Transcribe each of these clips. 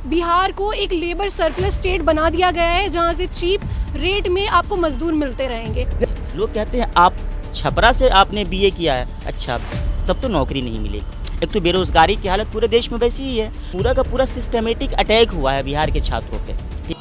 बिहार को एक labour surplus state बना दिया गया है, जहां से चीप रेट में आपको मजदूर मिलते रहेंगे। लोग कहते हैं आप छपरा से आपने बीए किया है, अच्छा तब तो नौकरी नहीं मिलेगी। एक तो बेरोजगारी की हालत पूरे देश में वैसी ही है, पूरा का पूरा सिस्टमेटिक अटैक हुआ है बिहार के छात्रों पे।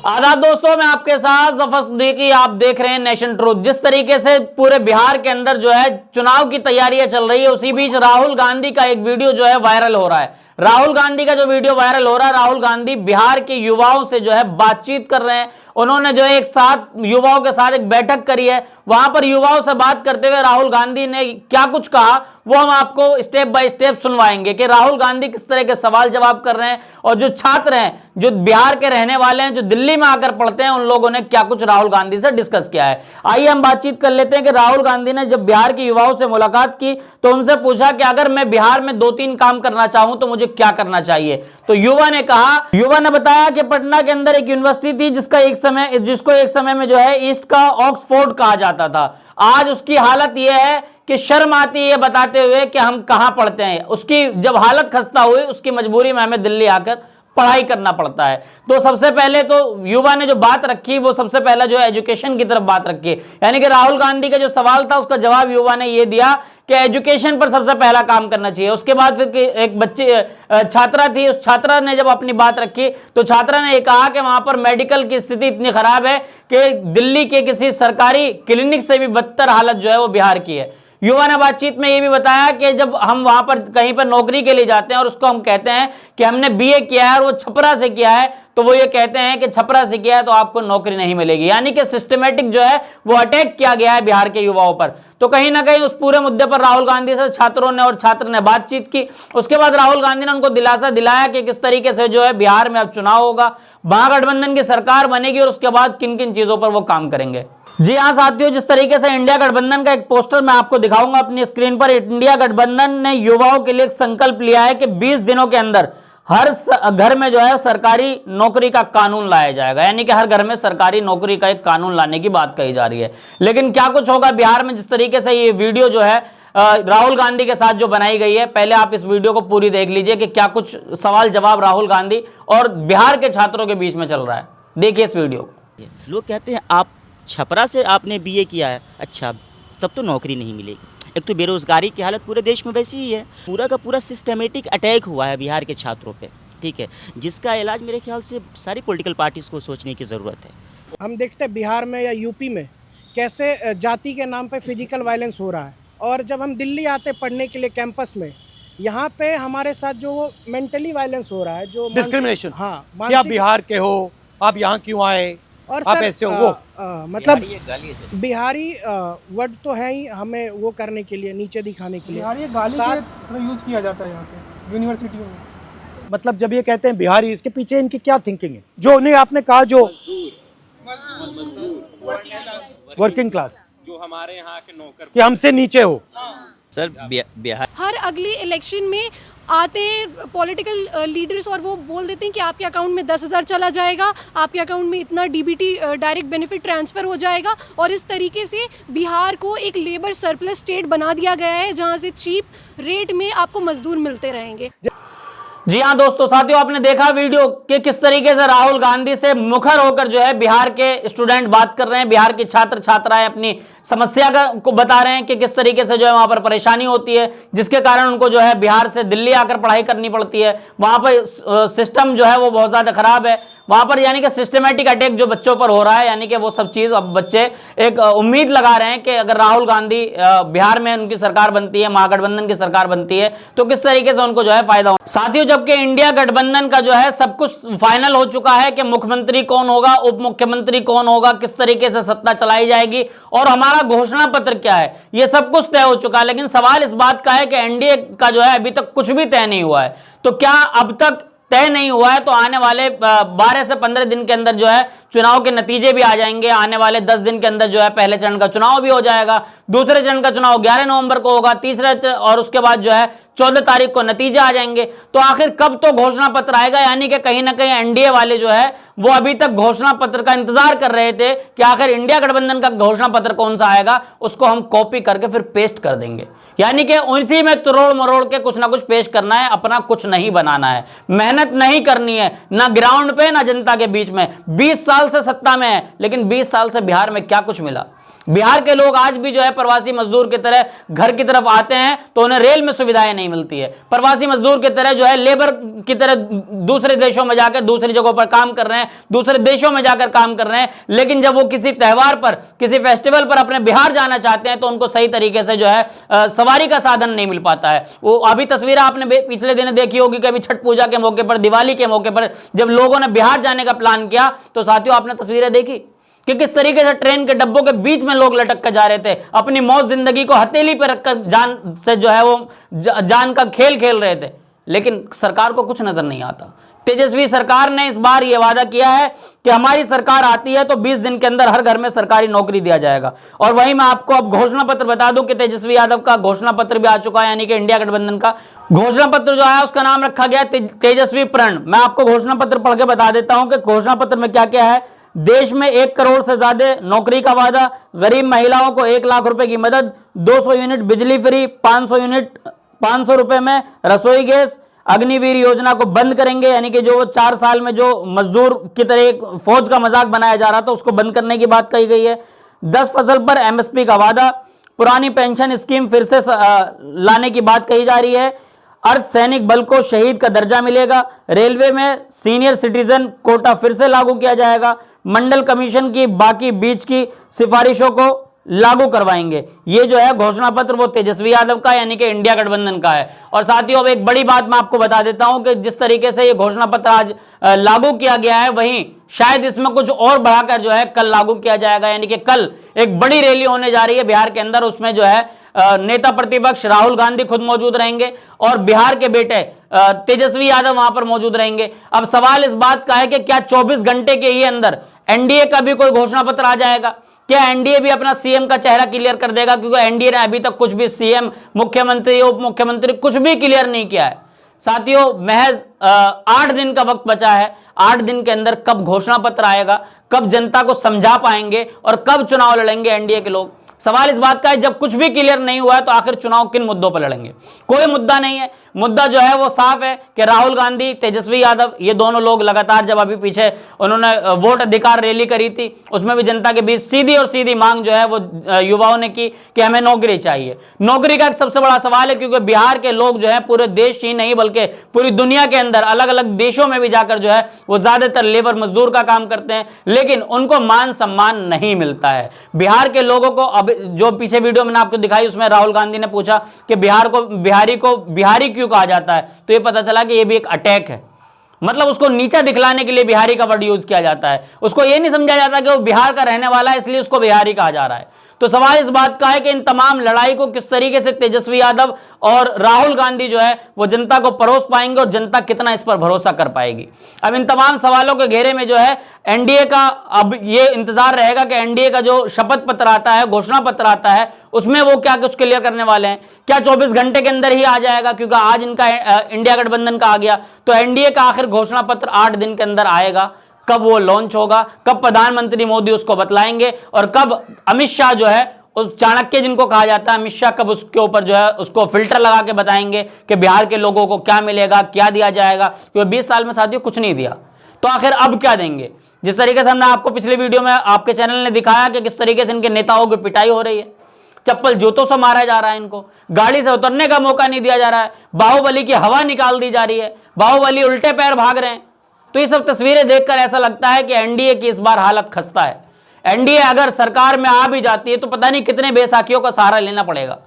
आदाब दोस्तों, मैं आपके साथ जफर सिद्दीकी, आप देख रहे हैं नेशन ट्रूथ। जिस तरीके से पूरे बिहार के अंदर जो है चुनाव की तैयारियां चल रही है, उसी बीच राहुल गांधी का एक वीडियो जो है वायरल हो रहा है। राहुल गांधी का जो वीडियो वायरल हो रहा है, राहुल गांधी बिहार के युवाओं से जो है बातचीत कर रहे हैं। उन्होंने जो है एक साथ युवाओं के साथ एक बैठक करी है, वहां पर युवाओं से बात करते हुए राहुल गांधी ने क्या कुछ कहा वो हम आपको स्टेप बाय स्टेप सुनवाएंगे कि राहुल गांधी किस तरह के सवाल जवाब कर रहे हैं, और जो छात्र हैं, जो बिहार के रहने वाले हैं, जो दिल्ली में आकर पढ़ते हैं, उन लोगों ने क्या कुछ राहुल गांधी से डिस्कस किया है। आइए हम बातचीत कर लेते हैं कि राहुल गांधी ने जब बिहार के युवाओं से मुलाकात की तो उनसे पूछा कि अगर मैं बिहार में 2-3 काम करना चाहूं तो मुझे क्या करना चाहिए। तो युवा ने बताया कि पटना के अंदर एक यूनिवर्सिटी थी जिसको एक समय में जो है ईस्ट का ऑक्सफोर्ड कहा जाता था। आज उसकी हालत यह है कि शर्म आती है बताते हुए कि हम कहां पढ़ते हैं। उसकी जब हालत खस्ता हुई, उसकी मजबूरी में हमें दिल्ली आकर पढ़ाई करना पड़ता है। तो सबसे पहले तो युवा ने जो बात रखी, वो सबसे पहला जो है एजुकेशन की तरफ बात रखी, यानी कि राहुल गांधी का जो सवाल था उसका जवाब युवा ने ये दिया कि एजुकेशन पर सबसे पहला काम करना चाहिए। उसके बाद फिर एक छात्रा थी, उस छात्रा ने जब अपनी बात रखी तो छात्रा ने ये कहा कि वहां पर मेडिकल की स्थिति इतनी खराब है कि दिल्ली के किसी सरकारी क्लिनिक से भी बदतर हालत जो है वो बिहार की है। युवा ने बातचीत में यह भी बताया कि जब हम वहां पर कहीं पर नौकरी के लिए जाते हैं और उसको हम कहते हैं कि हमने बीए किया है और वो छपरा से किया है, तो वो ये कहते हैं कि छपरा से किया है तो आपको नौकरी नहीं मिलेगी। यानी कि सिस्टमेटिक जो है वो अटैक किया गया है बिहार के युवाओं पर। तो कहीं ना कहीं उस पूरे मुद्दे पर राहुल गांधी से छात्रों ने और छात्र ने बातचीत की। उसके बाद राहुल गांधी ने उनको दिलासा दिलाया कि किस तरीके से जो है बिहार में अब चुनाव होगा, महागठबंधन की सरकार बनेगी और उसके बाद किन किन चीजों पर वो काम करेंगे। जी हाँ साथियों, जिस तरीके से इंडिया गठबंधन का एक पोस्टर मैं आपको दिखाऊंगा अपनी स्क्रीन पर। इंडिया गठबंधन ने युवाओं के लिए एक संकल्प लिया है कि 20 दिनों के अंदर हर घर में जो है सरकारी नौकरी का कानून लाया जाएगा, यानी कि हर घर में सरकारी नौकरी का एक कानून लाने की बात कही जा रही है। लेकिन क्या कुछ होगा बिहार में, जिस तरीके से ये वीडियो जो है राहुल गांधी के साथ जो बनाई गई है, पहले आप इस वीडियो को पूरी देख लीजिए कि क्या कुछ सवाल जवाब राहुल गांधी और बिहार के छात्रों के बीच में चल रहा है। देखिए इस वीडियो को। लोग कहते हैं आप छपरा से आपने बीए किया है, अच्छा तब तो नौकरी नहीं मिलेगी। एक तो बेरोजगारी की हालत पूरे देश में वैसी ही है, पूरा का पूरा सिस्टमेटिक अटैक हुआ है बिहार के छात्रों पे, ठीक है, जिसका इलाज मेरे ख्याल से सारी पॉलिटिकल पार्टीज को सोचने की ज़रूरत है। हम देखते हैं बिहार में या यूपी में कैसे जाति के नाम पे फिजिकल वायलेंस हो रहा है, और जब हम दिल्ली आते पढ़ने के लिए कैंपस में, यहाँ पे हमारे साथ जो मेंटली वायलेंस हो रहा है, जो डिस्क्रिमिनेशन, हाँ, कि आप बिहार के हो, आप यहाँ क्यों आए, और आप सर ऐसे हो वो मतलब बिहारी वर्ड तो है ही हमें वो करने के लिए, नीचे दिखाने के लिए। बिहारी गाली का यूज किया जाता है यहाँ पे यूनिवर्सिटियों में। मतलब जब ये कहते हैं बिहारी, इसके पीछे इनकी क्या थिंकिंग है? जो नहीं आपने कहा, जो वर्किंग क्लास, जो हमारे यहाँ के नौकर, कि हमसे नीचे हो। सर बिहार हर अगली इलेक्शन में आते हैं पॉलिटिकल लीडर्स और वो बोल देते हैं कि आपके अकाउंट में 10,000 चला जाएगा, आपके अकाउंट में इतना डीबीटी डायरेक्ट बेनिफिट ट्रांसफ़र हो जाएगा, और इस तरीके से बिहार को एक लेबर सरप्लस स्टेट बना दिया गया है, जहां से चीप रेट में आपको मजदूर मिलते रहेंगे। जी हाँ दोस्तों, साथियों आपने देखा वीडियो कि किस तरीके से राहुल गांधी से मुखर होकर जो है बिहार के स्टूडेंट बात कर रहे हैं, बिहार के छात्र छात्राएं अपनी समस्या को बता रहे हैं कि किस तरीके से जो है वहां पर परेशानी होती है, जिसके कारण उनको जो है बिहार से दिल्ली आकर पढ़ाई करनी पड़ती है। वहां पर सिस्टम जो है वो बहुत ज्यादा खराब है वहां पर, यानी कि सिस्टमेटिक अटैक जो बच्चों पर हो रहा है, यानी कि वो सब चीज अब बच्चे एक उम्मीद लगा रहे हैं कि अगर राहुल गांधी बिहार में उनकी सरकार बनती है, महागठबंधन की सरकार बनती है, तो किस तरीके से उनको जो है फायदा हो। साथियों, जबकि इंडिया गठबंधन का जो है सब कुछ फाइनल हो चुका है कि मुख्यमंत्री कौन होगा, उप मुख्यमंत्री कौन होगा, किस तरीके से सत्ता चलाई जाएगी और हमारा घोषणा पत्र क्या है, ये सब कुछ तय हो चुका है। लेकिन सवाल इस बात का है कि एनडीए का जो है अभी तक कुछ भी तय नहीं हुआ है। तो क्या अब तक तय नहीं हुआ है तो आने वाले 12 से 15 दिन के अंदर जो है चुनाव के नतीजे भी आ जाएंगे। आने वाले 10 दिन के अंदर जो है पहले चरण का चुनाव भी हो जाएगा, दूसरे चरण का चुनाव 11 नवंबर को होगा, तीसरे और उसके बाद जो है 14 तारीख को नतीजे आ जाएंगे। तो आखिर कब तो घोषणा पत्र आएगा, यानी कि कहीं ना कहीं एनडीए वाले जो है वो अभी तक घोषणा पत्र का इंतजार कर रहे थे कि आखिर इंडिया गठबंधन का घोषणा पत्र कौन सा आएगा, उसको हम कॉपी करके फिर पेस्ट कर देंगे। यानी कि उसी में तोड़ मरोड़ के कुछ ना कुछ पेश करना है, अपना कुछ नहीं बनाना है, मेहनत नहीं करनी है, ना ग्राउंड पे ना जनता के बीच में। 20 साल से सत्ता में है, लेकिन 20 साल से बिहार में क्या कुछ मिला? बिहार के लोग आज भी जो है प्रवासी मजदूर की तरह घर की तरफ आते हैं तो उन्हें रेल में सुविधाएं नहीं मिलती है। प्रवासी मजदूर की तरह जो है लेबर की तरह दूसरे देशों में जाकर दूसरी जगहों पर काम कर रहे हैं, दूसरे देशों में जाकर काम कर रहे हैं, लेकिन जब वो किसी त्योहार पर, किसी फेस्टिवल पर अपने बिहार जाना चाहते हैं तो उनको सही तरीके से जो है सवारी का साधन नहीं मिल पाता है। वो अभी तस्वीर आपने पिछले दिन देखी होगी कि अभी छठ पूजा के मौके पर, दिवाली के मौके पर जब लोगों ने बिहार जाने का प्लान किया तो साथियों आपने तस्वीरें देखी कि किस तरीके से ट्रेन के डब्बों के बीच में लोग लटक कर जा रहे थे, अपनी मौत जिंदगी को हथेली पर रखकर जान से जो है वो जान का खेल खेल रहे थे, लेकिन सरकार को कुछ नजर नहीं आता। तेजस्वी सरकार ने इस बार यह वादा किया है कि हमारी सरकार आती है तो 20 दिन के अंदर हर घर में सरकारी नौकरी दिया जाएगा। और वहीं मैं आपको अब घोषणा पत्र बता दूं कि तेजस्वी यादव का घोषणा पत्र भी आ चुका है, यानी कि इंडिया गठबंधन का घोषणा पत्र जो है उसका नाम रखा गया तेजस्वी प्रण। मैं आपको घोषणा पत्र पढ़ के बता देता हूं कि घोषणा पत्र में क्या क्या है। देश में 1 करोड़ से ज्यादा नौकरी का वादा, गरीब महिलाओं को 1 लाख रुपए की मदद, 200 यूनिट बिजली फ्री, 500 रुपए में रसोई गैस, अग्निवीर योजना को बंद करेंगे, यानी कि जो 4 साल में जो मजदूर की तरह एक फौज का मजाक बनाया जा रहा था उसको बंद करने की बात कही गई है। 10 फसल पर एमएसपी का वादा, पुरानी पेंशन स्कीम फिर से लाने की बात कही जा रही है, अर्धसैनिक बल को शहीद का दर्जा मिलेगा, रेलवे में सीनियर सिटीजन कोटा फिर से लागू किया जाएगा, मंडल कमीशन की बाकी बीच की सिफारिशों को लागू करवाएंगे। ये जो है घोषणा पत्र वो तेजस्वी यादव का यानी कि इंडिया गठबंधन का है। और साथियों अब एक बड़ी बात मैं आपको बता देता हूं कि जिस तरीके से ये घोषणा पत्र आज लागू किया गया है, वहीं शायद इसमें कुछ और बढ़ाकर जो है कल लागू किया जाएगा, यानी कि कल एक बड़ी रैली होने जा रही है बिहार के अंदर। उसमें जो है नेता प्रतिपक्ष राहुल गांधी खुद मौजूद रहेंगे और बिहार के बेटे तेजस्वी यादव वहां पर मौजूद रहेंगे। अब सवाल इस बात का है कि क्या 24 घंटे के ही अंदर एनडीए का भी कोई घोषणा पत्र आ जाएगा? क्या एनडीए भी अपना सीएम का चेहरा क्लियर कर देगा? क्योंकि एनडीए ने अभी तक कुछ भी सीएम, मुख्यमंत्री, उप मुख्यमंत्री कुछ भी क्लियर नहीं किया है। साथियों महज 8 दिन का वक्त बचा है। 8 दिन के अंदर कब घोषणा पत्र आएगा, कब जनता को समझा पाएंगे और कब चुनाव लड़ेंगे एनडीए के लोग? सवाल इस बात का है जब कुछ भी क्लियर नहीं हुआ है तो आखिर चुनाव किन मुद्दों पर लड़ेंगे? कोई मुद्दा नहीं है। मुद्दा जो है वो साफ है कि राहुल गांधी, तेजस्वी यादव, ये दोनों लोग लगातार जब अभी पीछे उन्होंने वोट अधिकार रैली करी थी उसमें भी जनता के बीच सीधी और सीधी मांग जो है वो युवाओं ने की कि हमें नौकरी चाहिए। नौकरी का एक सबसे बड़ा सवाल है क्योंकि बिहार के लोग जो है पूरे देश ही नहीं बल्कि पूरी दुनिया के अंदर अलग अलग देशों में भी जाकर जो है वो ज्यादातर लेबर मजदूर का काम करते हैं, लेकिन उनको मान सम्मान नहीं मिलता है। बिहार के लोगों को अब जो पीछे वीडियो मैंने आपको दिखाई उसमें राहुल गांधी ने पूछा कि बिहारी को बिहारी क्यों कहा जाता है, तो ये पता चला कि ये भी एक अटैक है। मतलब उसको नीचा दिखलाने के लिए बिहारी का वर्ड यूज किया जाता है। उसको ये नहीं समझा जाता कि वो बिहार का रहने वाला है इसलिए उसको बिहारी कहा जा रहा है। तो सवाल इस बात का है कि इन तमाम लड़ाई को किस तरीके से तेजस्वी यादव और राहुल गांधी जो है वो जनता को परोस पाएंगे और जनता कितना इस पर भरोसा कर पाएगी। अब इन तमाम सवालों के घेरे में जो है एनडीए का अब ये इंतजार रहेगा कि एनडीए का जो शपथ पत्र आता है, घोषणा पत्र आता है, उसमें वो क्या कुछ क्लियर करने वाले हैं। क्या 24 घंटे के अंदर ही आ जाएगा? क्योंकि आज इनका इंडिया गठबंधन का आ गया, तो एनडीए का आखिर घोषणा पत्र 8 दिन के अंदर आएगा। कब वो लॉन्च होगा, कब प्रधानमंत्री मोदी उसको बतलाएंगे और कब अमित शाह जो है उस चाणक्य जिनको कहा जाता है, अमित शाह कब उसके ऊपर जो है उसको फिल्टर लगा के बताएंगे कि बिहार के लोगों को क्या मिलेगा, क्या दिया जाएगा। क्योंकि 20 साल में साथियों कुछ नहीं दिया, तो आखिर अब क्या देंगे? जिस तरीके से हमने आपको पिछले वीडियो में आपके चैनल ने दिखाया कि किस तरीके से इनके नेताओं की पिटाई हो रही है, चप्पल जूतों से मारा जा रहा है, इनको गाड़ी से उतरने का मौका नहीं दिया जा रहा है, बाहुबली की हवा निकाल दी जा रही है, बाहुबली उल्टे पैर भाग रहे हैं। तो ये सब तस्वीरें देखकर ऐसा लगता है कि एनडीए की इस बार हालत खस्ता है। एनडीए अगर सरकार में आ भी जाती है तो पता नहीं कितने बेसाखियों का सहारा लेना पड़ेगा।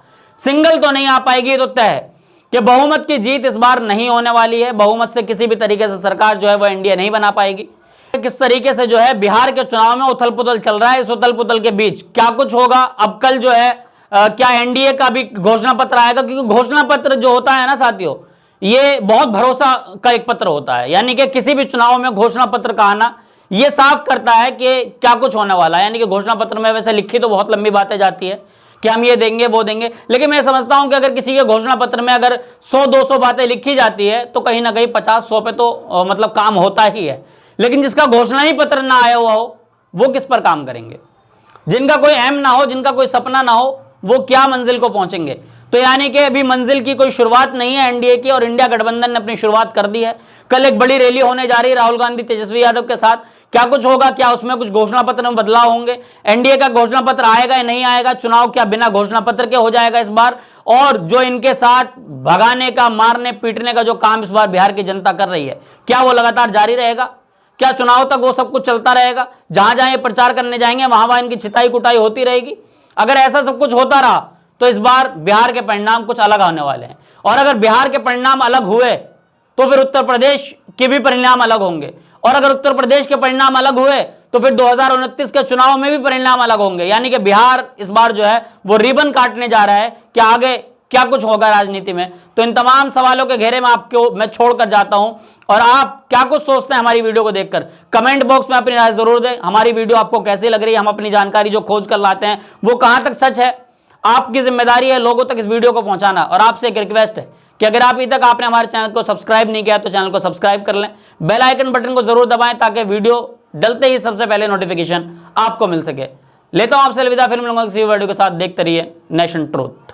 सिंगल तो नहीं आ पाएगी, तो तय है कि बहुमत की जीत इस बार नहीं होने वाली है। बहुमत से किसी भी तरीके से सरकार जो है वो एनडीए नहीं बना पाएगी। किस तरीके से जो है बिहार के चुनाव में उथल पुथल चल रहा है, इस उथल पुथल के बीच क्या कुछ होगा? अब कल जो है क्या एनडीए का भी घोषणा पत्र आएगा? क्योंकि घोषणा पत्र जो होता है ना साथियों, ये बहुत भरोसा का एक पत्र होता है। यानी कि किसी भी चुनाव में घोषणा पत्र का आना ये साफ करता है कि क्या कुछ होने वाला है। यानी कि घोषणा पत्र में वैसे लिखी तो बहुत लंबी बातें जाती है कि हम ये देंगे वो देंगे, लेकिन मैं समझता हूं कि अगर किसी के घोषणा पत्र में अगर 100-200 बातें लिखी जाती है तो कहीं ना कहीं 50-100 पे तो मतलब काम होता ही है। लेकिन जिसका घोषणा ही पत्र ना आया हुआ हो वो किस पर काम करेंगे? जिनका कोई एम ना हो, जिनका कोई सपना ना हो, वो क्या मंजिल को पहुंचेंगे? तो यानी कि अभी मंजिल की कोई शुरुआत नहीं है एनडीए की, और इंडिया गठबंधन ने अपनी शुरुआत कर दी है। कल एक बड़ी रैली होने जा रही है राहुल गांधी तेजस्वी यादव के साथ। क्या कुछ होगा, क्या उसमें कुछ घोषणा पत्र में बदलाव होंगे, एनडीए का घोषणा पत्र आएगा या नहीं आएगा, चुनाव क्या बिना घोषणा पत्र के हो जाएगा इस बार, और जो इनके साथ भगाने का, मारने पीटने का जो काम इस बार बिहार की जनता कर रही है, क्या वो लगातार जारी रहेगा? क्या चुनाव तक वो सब कुछ चलता रहेगा? जहां जहां ये प्रचार करने जाएंगे वहां वहां इनकी छिताई कुटाई होती रहेगी? अगर ऐसा सब कुछ होता रहा तो इस बार बिहार के परिणाम कुछ अलग आने वाले हैं, और अगर बिहार के परिणाम अलग हुए तो फिर उत्तर प्रदेश के भी परिणाम अलग होंगे, और अगर उत्तर प्रदेश के परिणाम अलग हुए तो फिर 2029 के चुनाव में भी परिणाम अलग होंगे। यानी कि बिहार इस बार जो है वो रिबन काटने जा रहा है कि आगे क्या कुछ होगा राजनीति में। तो इन तमाम सवालों के घेरे में आपको मैं छोड़कर जाता हूं, और आप क्या कुछ सोचते हैं हमारी वीडियो को देखकर कमेंट बॉक्स में अपनी राय जरूर दें। हमारी वीडियो आपको कैसी लग रही है, हम अपनी जानकारी जो खोज कर लाते हैं वो कहां तक सच है, आपकी जिम्मेदारी है लोगों तक इस वीडियो को पहुंचाना। और आपसे एक रिक्वेस्ट है कि अगर अभी तक आपने हमारे चैनल को सब्सक्राइब नहीं किया तो चैनल को सब्सक्राइब कर लें, बेल आइकन बटन को जरूर दबाएं ताकि वीडियो डलते ही सबसे पहले नोटिफिकेशन आपको मिल सके। लेता हूं आपसे अलविदा, फिर मिलूंगा किसी वीडियो के साथ। देखते रहिए नेशन ट्रूथ।